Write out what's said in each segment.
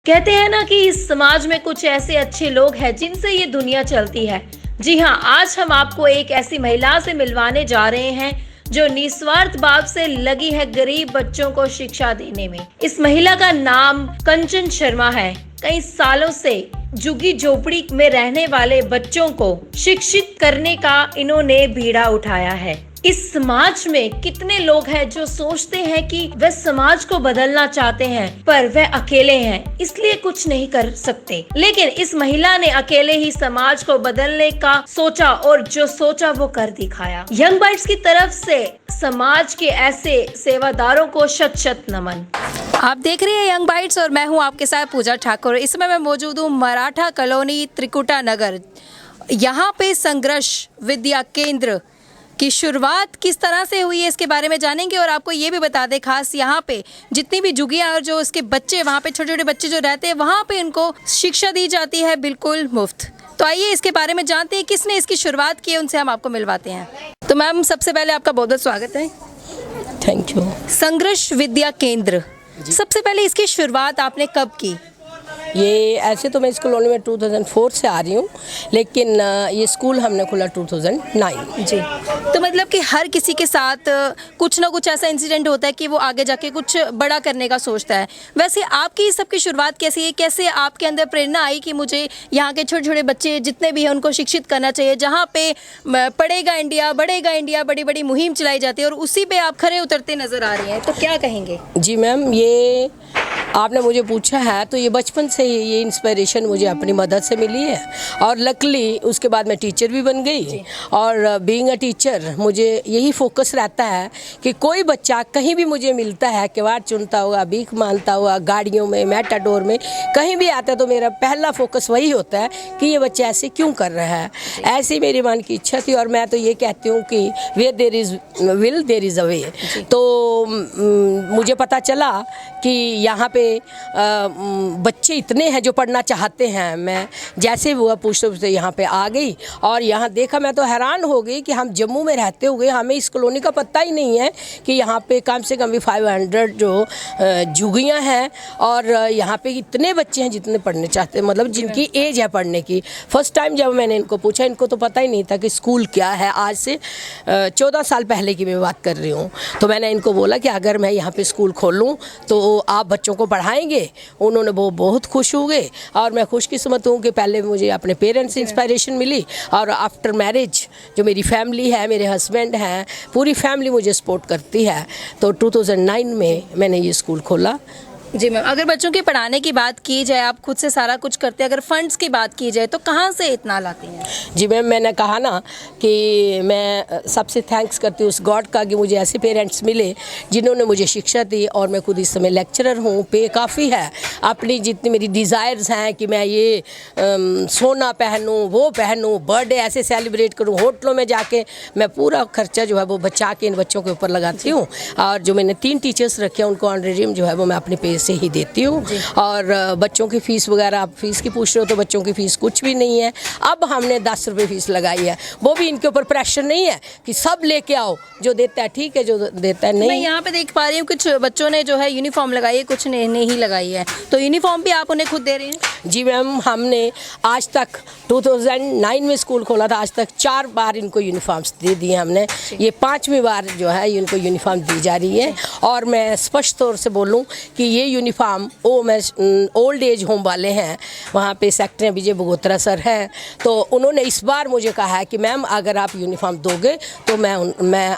कहते हैं ना कि इस समाज में कुछ ऐसे अच्छे लोग हैं जिनसे ये दुनिया चलती है। जी हाँ, आज हम आपको एक ऐसी महिला से मिलवाने जा रहे हैं जो निस्वार्थ भाव से लगी है गरीब बच्चों को शिक्षा देने में। इस महिला का नाम कंचन शर्मा है। कई सालों से झुग्गी झोपड़ी में रहने वाले बच्चों को शिक्षित करने का इन्होंने बीड़ा उठाया है। इस समाज में कितने लोग हैं जो सोचते हैं कि वे समाज को बदलना चाहते हैं, पर वे अकेले हैं इसलिए कुछ नहीं कर सकते। लेकिन इस महिला ने अकेले ही समाज को बदलने का सोचा और जो सोचा वो कर दिखाया। यंग बाइट्स की तरफ से समाज के ऐसे सेवादारों को शत शत नमन। आप देख रहे हैं यंग बाइट्स और मैं हूं आपके साथ पूजा ठाकुर। इस समय मैं मौजूद हूं मराठा कॉलोनी त्रिकुटा नगर। यहां पे संघर्ष विद्या केंद्र की शुरुआत किस तरह से हुई है इसके बारे में जानेंगे और आपको ये भी बता दें खास यहाँ पे जितनी भी झुग्गियाँ और जो उसके बच्चे वहाँ पे छोटे छोटे बच्चे जो रहते हैं वहाँ पे उनको शिक्षा दी जाती है बिल्कुल मुफ्त। तो आइए इसके बारे में जानते हैं किसने इसकी शुरुआत की है, उनसे हम आपको मिलवाते हैं। तो मैम सबसे पहले आपका बहुत बहुत स्वागत है। Thank you. संघर्ष विद्या केंद्र, सबसे पहले इसकी शुरुआत आपने कब की? ये ऐसे तो मैं इस कॉलोनी में 2004 से आ रही हूँ, लेकिन ये स्कूल हमने खोला 2009। जी, तो मतलब कि हर किसी के साथ कुछ ना कुछ ऐसा इंसिडेंट होता है कि वो आगे जाके कुछ बड़ा करने का सोचता है। वैसे आपकी सबकी शुरुआत कैसी है? कैसे आपके अंदर प्रेरणा आई कि मुझे यहाँ के छोटे छोटे बच्चे जितने भी हैं उनको शिक्षित करना चाहिए, जहाँ पे पढ़ेगा इंडिया बढ़ेगा इंडिया बड़ी बड़ी मुहिम चलाई जाती है और उसी पे आप खरे उतरते नजर आ रही हैं, तो क्या कहेंगे? जी मैम, ये आपने मुझे पूछा है तो ये बचपन से ही ये इंस्पिरेशन मुझे अपनी मदद से मिली है और लकली उसके बाद मैं टीचर भी बन गई। और बीइंग अ टीचर मुझे यही फोकस रहता है कि कोई बच्चा कहीं भी मुझे मिलता है, किवाड़ चुनता हुआ, भीख मांगता हुआ, गाड़ियों में, मेटाडोर में कहीं भी आता है तो मेरा पहला फोकस वही होता है कि ये बच्चा ऐसे क्यों कर रहा है। ऐसी मेरी मन की इच्छा थी और मैं तो ये कहती हूँ कि where there is will there is a way. तो मुझे पता चला कि यहाँ पे बच्चे इतने हैं जो पढ़ना चाहते हैं। मैं जैसे हुआ पूछते पूछते यहाँ पे आ गई और यहाँ देखा, मैं तो हैरान हो गई कि हम जम्मू में रहते हुए हमें इस कॉलोनी का पता ही नहीं है कि यहाँ पे कम से कम भी 500 जो झुग्गियाँ हैं और यहाँ पे इतने बच्चे हैं जितने पढ़ने चाहते हैं, मतलब जिनकी एज है पढ़ने की। फर्स्ट टाइम जब मैंने इनको पूछा, इनको तो पता ही नहीं था कि स्कूल क्या है। आज से 14 साल पहले की मैं बात कर रही हूँ। तो मैंने इनको बोला कि अगर मैं यहाँ पे स्कूल खोलूँ तो आप बच्चों को पढ़ाएंगे? उन्होंने वो बहुत खुश हो गए और मैं खुशकिस्मत हूँ कि पहले मुझे अपने पेरेंट्स से इंस्पिरेशन मिली और आफ्टर मैरिज जो मेरी फैमिली है, मेरे हस्बैंड हैं, पूरी फैमिली मुझे सपोर्ट करती है। तो 2009 में मैंने ये स्कूल खोला। जी मैम, अगर बच्चों के पढ़ाने की बात की जाए, आप खुद से सारा कुछ करते हैं, अगर फंड्स की बात की जाए तो कहाँ से इतना लाती हैं? जी मैम, मैंने कहा ना कि मैं सबसे थैंक्स करती हूँ उस गॉड का कि मुझे ऐसे पेरेंट्स मिले जिन्होंने मुझे शिक्षा दी और मैं खुद इस समय लेक्चरर हूँ। पे काफ़ी है। अपनी जितनी मेरी डिज़ायर्स हैं कि मैं ये सोना पहनूँ, वो पहनूँ, बर्थडे ऐसे सेलिब्रेट करूँ, होटलों में जाके मैं पूरा खर्चा जो है वो बचा के इन बच्चों के ऊपर लगाती हूँ। और जो मैंने 3 टीचर्स रखे हैं उनको ऑनरेरियम जो है वो मैं अपने पेज से ही देती हूँ। और बच्चों की फ़ीस वगैरह, आप फीस की पूछ रहे हो तो बच्चों की फ़ीस कुछ भी नहीं है। अब हमने 10 रुपये फ़ीस लगाई है। वो भी इनके ऊपर प्रेशर नहीं है कि सब लेके आओ, जो देता है ठीक है, जो देता है नहीं। मैं यहाँ पे देख पा रही हूँ कुछ बच्चों ने जो है यूनिफॉर्म लगाई है, कुछ ने नहीं लगाई है, तो यूनिफॉर्म भी आप उन्हें खुद दे रहे हैं? जी मैम, हमने आज तक 2009 में स्कूल खोला था, आज तक 4 बार इनको यूनिफॉर्म्स दे दिए हमने। ये 5वीं बार जो है इनको यूनिफॉर्म दी जा रही है। और मैं स्पष्ट तौर से बोलूँ कि ये यूनिफॉर्म मैं ओल्ड एज होम वाले हैं, वहाँ पे सेक्रेटरी विजय बगोत्रा सर हैं, तो उन्होंने इस बार मुझे कहा है कि मैम अगर आप यूनिफॉर्म दोगे तो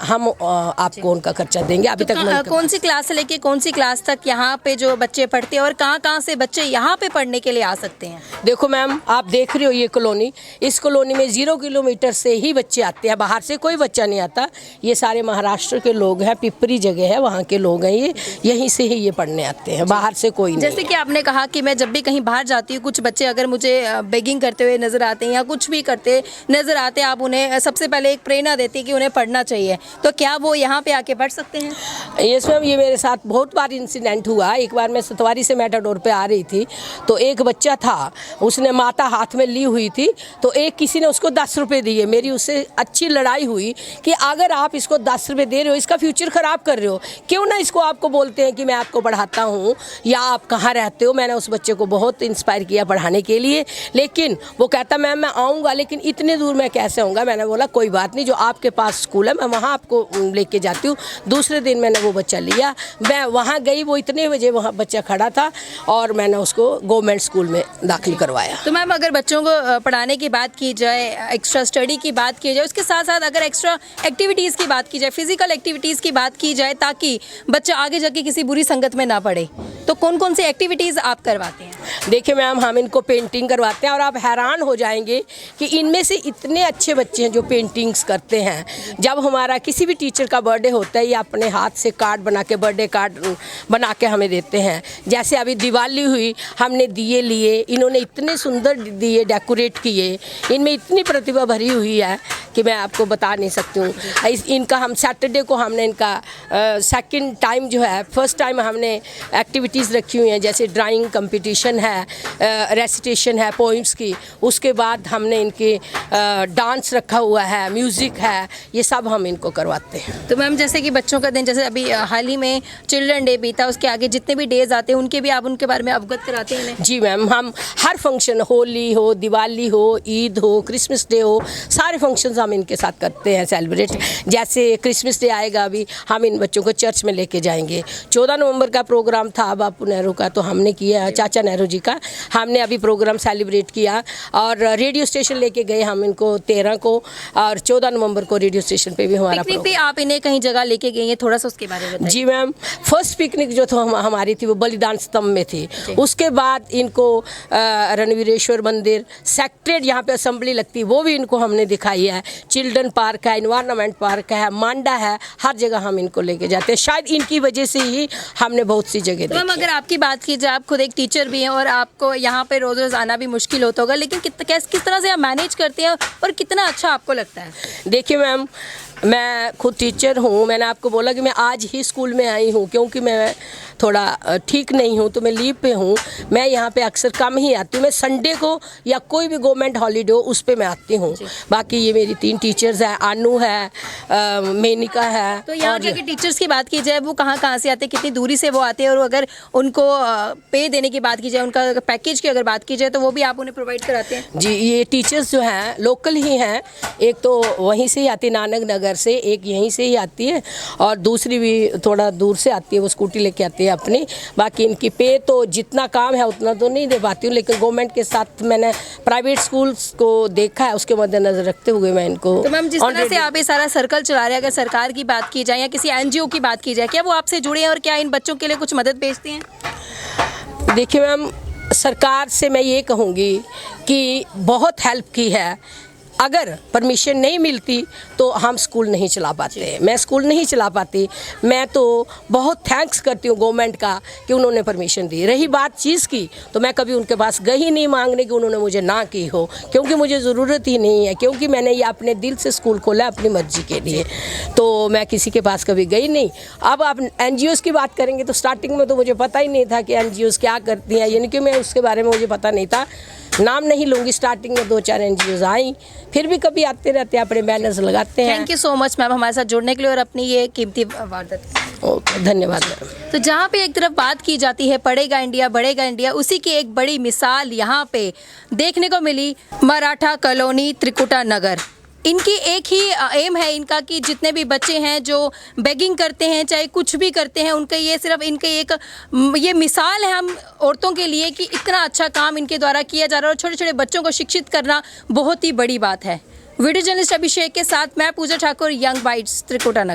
हम आपको उनका खर्चा देंगे। अभी तक कौन सी क्लास से लेके कौन सी क्लास तक यहाँ पे जो बच्चे पढ़ते हैं और कहाँ से बच्चे यहाँ पे पढ़ने के लिए आ सकते हैं? देखो मैम, आप देख रहे हो ये कॉलोनी, इस कॉलोनी में 0 किलोमीटर से ही बच्चे आते हैं, बाहर से कोई बच्चा नहीं आता। ये सारे महाराष्ट्र के लोग हैं, पिपरी जगह है, वहाँ के लोग हैं, ये यहीं से ही ये पढ़ने आते हैं, बाहर से कोई नहीं। जैसे कि आपने कहा कि मैं जब भी कहीं बाहर जाती हूँ कुछ बच्चे अगर मुझे बेगिंग करते हुए नजर आते हैं या कुछ भी करते नजर आते हैं, आप उन्हें सबसे पहले एक प्रेरणा देती है कि उन्हें पढ़ना चाहिए, तो क्या वो यहाँ पे आके पढ़ सकते हैं? यस मैम, ये मेरे साथ बहुत बार इंसिडेंट हुआ। एक बार मैं सतवारी से मेटाडोर पे आ रही थी तो एक बच्चा बच्चा था, उसने माता हाथ में ली हुई थी, तो एक किसी ने उसको 10 रुपये दिए। मेरी उससे अच्छी लड़ाई हुई कि अगर आप इसको 10 रुपये दे रहे हो, इसका फ्यूचर ख़राब कर रहे हो, क्यों ना इसको आपको बोलते हैं कि मैं आपको पढ़ाता हूँ या आप कहाँ रहते हो। मैंने उस बच्चे को बहुत इंस्पायर किया पढ़ाने के लिए, लेकिन वो कहता मैम मैं आऊँगा, लेकिन इतने दूर मैं कैसे आऊँगा। मैंने बोला कोई बात नहीं, जो आपके पास स्कूल है मैं वहाँ आपको लेके जाती हूँ। दूसरे दिन मैंने वो बच्चा लिया, मैं वहाँ गई, वो इतने बजे वहाँ बच्चा खड़ा था और मैंने उसको गवर्नमेंट स्कूल में दाखिल करवाया। तो मैम अगर बच्चों को पढ़ाने की बात की जाए, एक्स्ट्रा स्टडी की बात की जाए, उसके साथ साथ अगर एक्स्ट्रा एक्टिविटीज़ की बात की जाए, फिजिकल एक्टिविटीज़ की बात की जाए, ताकि बच्चा आगे जाके किसी बुरी संगत में ना पड़े, तो कौन कौन सी एक्टिविटीज़ आप करवाते हैं? देखिए मैम, हम इनको पेंटिंग करवाते हैं और आप हैरान हो जाएंगे कि इनमें से इतने अच्छे बच्चे हैं जो पेंटिंग्स करते हैं। जब हमारा किसी भी टीचर का बर्थडे होता है, ये अपने हाथ से कार्ड बना के, बर्थडे कार्ड बना के हमें देते हैं। जैसे अभी दिवाली हुई, हमने दिए लिए, इन्होंने इतने सुंदर दिए डेकोरेट किए, इनमें इतनी प्रतिभा भरी हुई है कि मैं आपको बता नहीं सकती हूँ। इनका हम सैटरडे को हमने इनका सेकंड टाइम जो है, फर्स्ट टाइम हमने एक्टिविटीज़ रखी हुई हैं, जैसे ड्राइंग कंपटीशन है, रेसिटेशन है पोइम्स की, उसके बाद हमने इनके डांस रखा हुआ है, म्यूज़िक है, ये सब हम इनको करवाते हैं। तो मैम जैसे कि बच्चों का दिन, जैसे अभी हाल ही में चिल्ड्रन डे बीता, उसके आगे जितने भी डेज आते हैं उनके भी आप उनके बारे में अवगत कराते हैं? जी मैम, हम हर फंक्शन, होली हो, दिवाली हो, ईद हो, क्रिसमस डे हो, सारे फंक्शंस हम इनके साथ करते हैं सेलिब्रेट। जैसे क्रिसमस डे आएगा, अभी हम इन बच्चों को चर्च में लेके जाएंगे। 14 नवंबर का प्रोग्राम था बापू नेहरू का, तो हमने किया, चाचा नेहरू जी का, हमने अभी प्रोग्राम सेलिब्रेट किया। और रेडियो स्टेशन लेके गए हम इनको 13 को, और 14 नवंबर को रेडियो स्टेशन पे भी हमारा पिकनिक पे आप इन्हें कहीं जगह लेके गए हैं, थोड़ा सा उसके बारे में बताइए। जी मैम, फर्स्ट पिकनिक जो था हमारी थी वो बलिदान स्तंभ में थी। उसके बाद इनको रणवीरेश्वर मंदिर, सेक्रेड यहाँ पे असेंबली लगती है, वो भी इनको हमने दिखाई है। चिल्ड्रन पार्क है, इन्वायरमेंट पार्क है, मांडा है, हर जगह हम इनको लेके जाते हैं। शायद इनकी वजह से ही हमने बहुत सी जगह तो मैम अगर आपकी बात की जाए, आप खुद एक टीचर भी हैं और आपको यहाँ पे रोज़ रोज़ आना भी मुश्किल होता होगा, लेकिन किस तरह से आप मैनेज करते हैं और कितना अच्छा आपको लगता है? देखिए मैम, मैं खुद टीचर हूँ। मैंने आपको बोला कि मैं आज ही स्कूल में आई हूँ, क्योंकि मैं थोड़ा ठीक नहीं हूँ, तो मैं लीव पे हूँ। मैं यहाँ पे अक्सर कम ही आती हूँ। मैं संडे को या कोई भी गवर्नमेंट हॉलीडे हो उस पे मैं आती हूँ। बाकी ये मेरी 3 टीचर्स हैं, अनु है, मेनिका है। तो यहाँ के टीचर्स की बात की जाए, वो कहाँ से आते हैं, कितनी दूरी से वो आते हैं, और अगर उनको पे देने की बात की जाए, उनका पैकेज की अगर बात की जाए, तो वो भी आप उन्हें प्रोवाइड कराते हैं? जी, ये टीचर्स जो हैं लोकल ही हैं। एक तो वहीं से ही आती है, नानक नगर से, एक यहीं से ही आती है, और दूसरी भी थोड़ा दूर से आती है, वो स्कूटी लेके आती है अपनी। बाकी इनकी पे तो जितना काम है उतना तो नहीं दे पाती हूँ, लेकिन गवर्नमेंट के साथ मैंने प्राइवेट स्कूल्स को देखा है, उसके मद्देनजर रखते हुए मैं इनको। तो मैम जिस तरह से आप ये सारा सर्कल चला रहे हैं, अगर सरकार की बात की जाए या किसी NGO की बात की जाए, क्या वो आपसे जुड़े हैं और क्या इन बच्चों के लिए कुछ मदद भेजते हैं? देखिए मैम, सरकार से मैं ये कहूँगी कि बहुत हेल्प की है। अगर परमिशन नहीं मिलती तो हम स्कूल नहीं चला पाते, मैं स्कूल नहीं चला पाती। मैं तो बहुत थैंक्स करती हूँ गवर्नमेंट का कि उन्होंने परमिशन दी। रही बात चीज़ की, तो मैं कभी उनके पास गई ही नहीं मांगने कि उन्होंने मुझे ना की हो, क्योंकि मुझे ज़रूरत ही नहीं है, क्योंकि मैंने ये अपने दिल से स्कूल खोला अपनी मर्जी के लिए, तो मैं किसी के पास कभी गई नहीं। अब आप NGOs की बात करेंगे तो स्टार्टिंग में तो मुझे पता ही नहीं था कि NGOs क्या करती हैं, यानी कि मैं उसके बारे में मुझे पता नहीं था। नाम नहीं लूँगी, स्टार्टिंग में 2-4 NGOs आई, फिर भी कभी आते रहते हैं, अपने बैनर्स लगाते हैं। Thank you so much ma'am हमारे साथ जुड़ने के लिए और अपनी ये कीमती वारदात। ओके, धन्यवाद मैम। तो जहाँ पे एक तरफ बात की जाती है पढ़ेगा इंडिया बढ़ेगा इंडिया, उसी की एक बड़ी मिसाल यहाँ पे देखने को मिली मराठा कॉलोनी त्रिकुटा नगर। इनकी एक ही एम है इनका कि जितने भी बच्चे हैं जो बेगिंग करते हैं, चाहे कुछ भी करते हैं, उनका ये सिर्फ इनके एक ये मिसाल है हम औरतों के लिए कि इतना अच्छा काम इनके द्वारा किया जा रहा है और छोटे छोटे बच्चों को शिक्षित करना बहुत ही बड़ी बात है। वीडियो जर्नलिस्ट अभिषेक के साथ मैं पूजा ठाकुर, यंग बाइट्स, त्रिकुटा नगर।